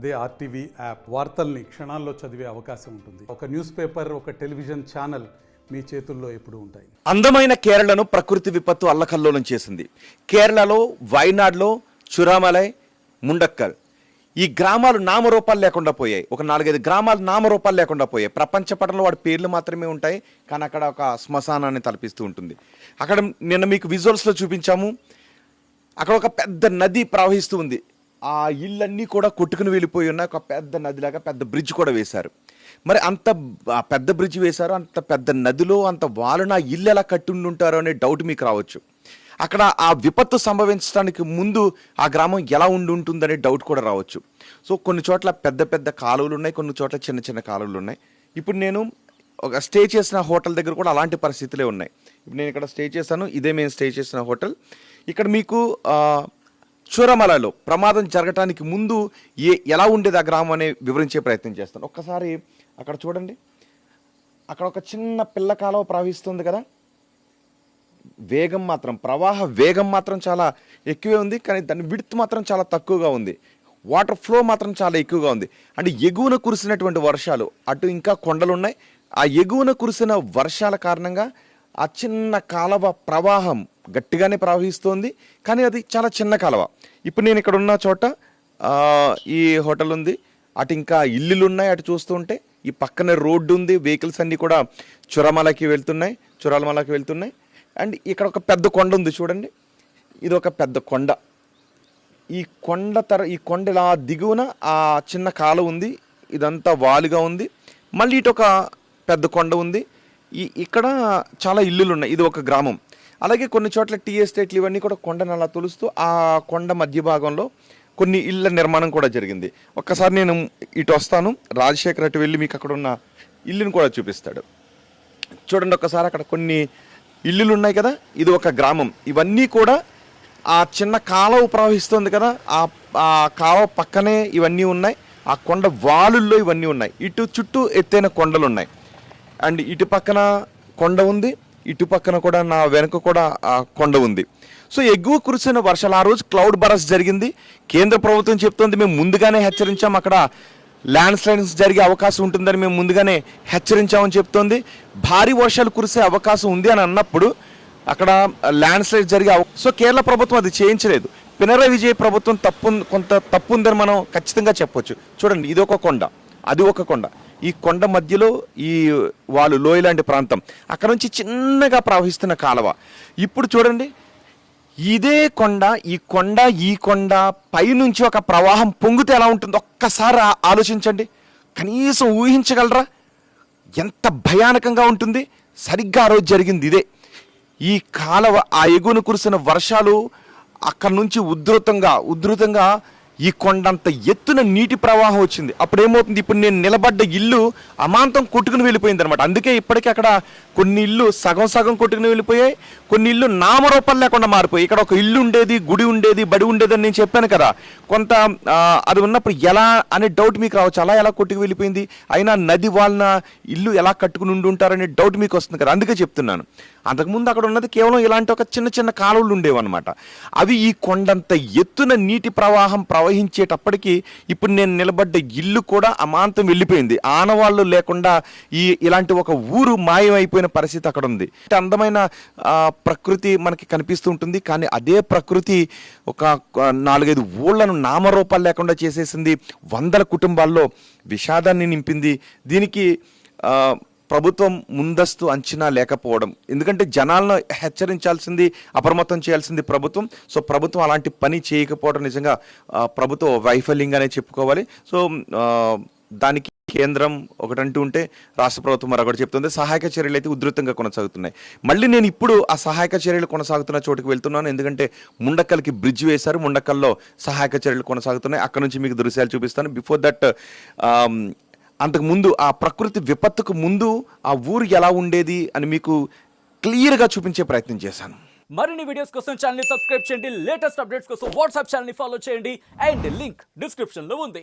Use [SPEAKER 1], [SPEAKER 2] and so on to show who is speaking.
[SPEAKER 1] అదే RTV app వార్తల్ని క్షణాల్లో చదివే అవకాశం ఉంటుంది. ఒక న్యూస్ పేపర్, ఒక టెలివిజన్ ఛానల్ మీ చేతుల్లో ఎప్పుడూ ఉంటాయి.
[SPEAKER 2] అందమైన కేరళను ప్రకృతి విపత్తు అల్లకల్లోలం చేసింది. కేరళలో వైనాడ్లో చురామలై, ముండక్కల్ ఈ గ్రామాలు నామరూపాలు లేకుండా పోయాయి. ఒక 4-5 గ్రామాలు నామరూపాలు లేకుండా పోయాయి. ప్రపంచ పటంలో వాడి పేర్లు మాత్రమే ఉంటాయి, కానీ అక్కడ ఒక శ్మశానాన్ని తలపిస్తూ ఉంటుంది. అక్కడ నిన్న మీకు విజువల్స్లో చూపించాము. అక్కడ ఒక పెద్ద నది ప్రవహిస్తూ ఉంది. ఆ ఇళ్ళన్నీ కూడా కొట్టుకుని వెళ్ళిపోయి ఉన్నాయి. ఒక పెద్ద నదిలాగా పెద్ద బ్రిడ్జ్ కూడా వేశారు. మరి అంత పెద్ద బ్రిడ్జ్ వేశారు, అంత పెద్ద నదిలో అంత వాళ్ళున ఇల్లు ఎలా కట్టుండుంటారో అనే డౌట్ మీకు రావచ్చు. అక్కడ ఆ విపత్తు సంభవించడానికి ముందు ఆ గ్రామం ఎలా ఉంటుందనే డౌట్ కూడా రావచ్చు. సో కొన్ని చోట్ల పెద్ద పెద్ద కాలువలు ఉన్నాయి, కొన్ని చోట్ల చిన్న చిన్న కాలువలు ఉన్నాయి. ఇప్పుడు నేను ఒక స్టే చేసిన హోటల్ దగ్గర కూడా అలాంటి పరిస్థితులే ఉన్నాయి. ఇప్పుడు నేను ఇక్కడ స్టే చేశాను, ఇదే మేము స్టే చేసిన హోటల్. ఇక్కడ మీకు చూరమలలో ప్రమాదం జరగటానికి ముందు ఎలా ఉండేది ఆ గ్రామం అనే వివరించే ప్రయత్నం చేస్తాను. ఒక్కసారి అక్కడ చూడండి, అక్కడ ఒక చిన్న పిల్ల కాలువ ప్రవహిస్తుంది కదా. ప్రవాహ వేగం మాత్రం చాలా ఎక్కువే ఉంది, కానీ దాని విడ్త్ మాత్రం చాలా తక్కువగా ఉంది. వాటర్ ఫ్లో మాత్రం చాలా ఎక్కువగా ఉంది. అంటే ఎగువన కురిసినటువంటి వర్షాలు, అటు ఇంకా కొండలు ఉన్నాయి. ఆ ఎగువన కురిసిన వర్షాల కారణంగా ఆ చిన్న కాలువ ప్రవాహం గట్టిగానే ప్రవహిస్తోంది, కానీ అది చాలా చిన్న కాలువ. ఇప్పుడు నేను ఇక్కడ ఉన్న చోట ఈ హోటల్ ఉంది, అటు ఇంకా ఇల్లులు ఉన్నాయి. అటు చూస్తూ ఉంటే ఈ పక్కనే రోడ్డు ఉంది, వెహికల్స్ అన్నీ కూడా చురామలకి వెళ్తున్నాయి. అండ్ ఇక్కడ ఒక పెద్ద కొండ ఉంది చూడండి, ఇది ఒక పెద్ద కొండ. ఈ కొండ ఇలా దిగువన ఆ చిన్న కాలువ ఉంది, ఇదంతా వాలుగా ఉంది. మళ్ళీ ఇటు ఒక పెద్ద కొండ ఉంది. ఇక్కడ చాలా ఇల్లులు ఉన్నాయి. ఇది ఒక గ్రామం. అలాగే కొన్ని చోట్ల టీ ఎస్టేట్లు ఇవన్నీ కూడా కొండను అలా తొలుస్తూ ఆ కొండ మధ్య భాగంలో కొన్ని ఇళ్ళ నిర్మాణం కూడా జరిగింది. ఒక్కసారి నేను ఇటు వస్తాను, రాజశేఖర్ అటు వెళ్ళి మీకు అక్కడ ఉన్న ఇల్లుని కూడా చూపిస్తాడు. చూడండి ఒక్కసారి, అక్కడ కొన్ని ఇల్లులు ఉన్నాయి కదా, ఇది ఒక గ్రామం. ఇవన్నీ కూడా ఆ చిన్న కాలువ ప్రవహిస్తుంది కదా, ఆ కాలువ పక్కనే ఇవన్నీ ఉన్నాయి. ఆ కొండ వాలుల్లో ఇవన్నీ ఉన్నాయి. ఇటు చుట్టూ ఎత్తైన కొండలు ఉన్నాయి. అండ్ ఇటు పక్కన కొండ ఉంది, ఇటు పక్కన కూడా నా వెనుక కూడా ఆ కొండ ఉంది. సో ఎగువ కురిసిన వర్షాలు, ఆ రోజు క్లౌడ్ బరస్ట్ జరిగింది. కేంద్ర ప్రభుత్వం చెప్తోంది మేము ముందుగానే హెచ్చరించాం, అక్కడ ల్యాండ్ స్లైడ్స్ జరిగే అవకాశం ఉంటుందని మేము ముందుగానే హెచ్చరించామని చెప్తోంది. భారీ వర్షాలు కురిసే అవకాశం ఉంది అని అన్నప్పుడు అక్కడ ల్యాండ్ స్లైడ్ జరిగే సో కేరళ ప్రభుత్వం అది చేయించలేదు. పినరయి విజయ్ ప్రభుత్వం కొంత తప్పు ఉందని మనం ఖచ్చితంగా చెప్పొచ్చు. చూడండి, ఇది ఒక కొండ, అది ఒక కొండ. ఈ కొండ మధ్యలో ఈ లోయ లాంటి ప్రాంతం, అక్కడ నుంచి చిన్నగా ప్రవహిస్తున్న కాలువ. ఇప్పుడు చూడండి, ఇదే కొండ, ఈ కొండ పైనుంచి ఒక ప్రవాహం పొంగితే ఎలా ఉంటుందో ఒక్కసారి ఆలోచించండి. కనీసం ఊహించగలరా ఎంత భయానకంగా ఉంటుంది? సరిగ్గా ఆ రోజు జరిగింది ఇదే. ఈ కాలువ, ఆ ఎగువను కురిసిన వర్షాలు అక్కడ నుంచి ఉధృతంగా ఈ కొండంత ఎత్తున నీటి ప్రవాహం వచ్చింది. అప్పుడు ఏమవుతుంది, ఇప్పుడు నేను నిలబడ్డ ఇల్లు అమాంతం కొట్టుకుని వెళ్ళిపోయింది అనమాట. అందుకే ఇప్పటికీ అక్కడ కొన్ని ఇల్లు సగం కొట్టుకుని వెళ్ళిపోయాయి, కొన్ని ఇల్లు నామరూపాలు లేకుండా మారిపోయాయి. ఇక్కడ ఒక ఇల్లు ఉండేది, గుడి ఉండేది, బడి ఉండేది అని నేను చెప్పాను కదా. కొంత అది ఉన్నప్పుడు ఎలా అనే డౌట్ మీకు రావచ్చు, అలా ఎలా కొట్టుకు వెళ్ళిపోయింది, అయినా నది వాళ్ళ ఇల్లు ఎలా కట్టుకుని ఉండి ఉంటారనే డౌట్ మీకు వస్తుంది కదా. అందుకే చెప్తున్నాను. అంతకుముందు అక్కడ ఉన్నది కేవలం ఇలాంటి ఒక చిన్న చిన్న కాలువలు ఉండేవన్నమాట. అవి ఈ కొండంత ఎత్తున నీటి ప్రవాహం ప్రవహించేటప్పటికీ ఇప్పుడు నేను నిలబడ్డ ఇల్లు కూడా అమాంతం వెళ్ళిపోయింది. ఆనవాళ్ళు లేకుండా ఇలాంటి ఒక ఊరు మాయమైపోయిన పరిస్థితి అక్కడ ఉంది. అందమైన ప్రకృతి మనకి కనిపిస్తూ ఉంటుంది, కానీ అదే ప్రకృతి ఒక 4-5 ఊళ్ళను నామరూపాలు లేకుండా చేసేసింది. 100 కుటుంబాల్లో విషాదాన్ని నింపింది. దీనికి ప్రభుత్వం ముందస్తు అంచనా లేకపోవడం. ఎందుకంటే జనాలను హెచ్చరించాల్సింది, అప్రమత్తం చేయాల్సింది ప్రభుత్వం. సో ప్రభుత్వం అలాంటి పని చేయకపోవడం నిజంగా ప్రభుత్వ వైఫల్యంగానే చెప్పుకోవాలి. సో దానికి కేంద్రం ఒకటంటూ ఉంటే రాష్ట్ర ప్రభుత్వం మరొకటి చెప్తుంది. సహాయక చర్యలు అయితే ఉధృతంగా కొనసాగుతున్నాయి. మళ్ళీ నేను ఇప్పుడు ఆ సహాయక చర్యలు కొనసాగుతున్న చోటుకు వెళ్తున్నాను. ఎందుకంటే ముండక్కల్కి బ్రిడ్జ్ వేశారు, ముండక్కల్లో సహాయక చర్యలు కొనసాగుతున్నాయి. అక్కడ నుంచి మీకు దృశ్యాలు చూపిస్తాను. బిఫోర్ దట్ అంతకుముందు ఆ ప్రకృతి విపత్తుకు ముందు ఆ ఊరు ఎలా ఉండేది అని మీకు క్లియర్గా చూపించే ప్రయత్నం చేశాను.
[SPEAKER 3] మరిన్ని వీడియోస్ కోసం ఛానల్ ని సబ్స్క్రైబ్ చేయండి. లేటెస్ట్ అప్డేట్స్ కోసం వాట్సాప్ ఛానల్ ని ఫాలో చేయండి. అండ్ లింక్ డిస్క్రిప్షన్ లో ఉంది.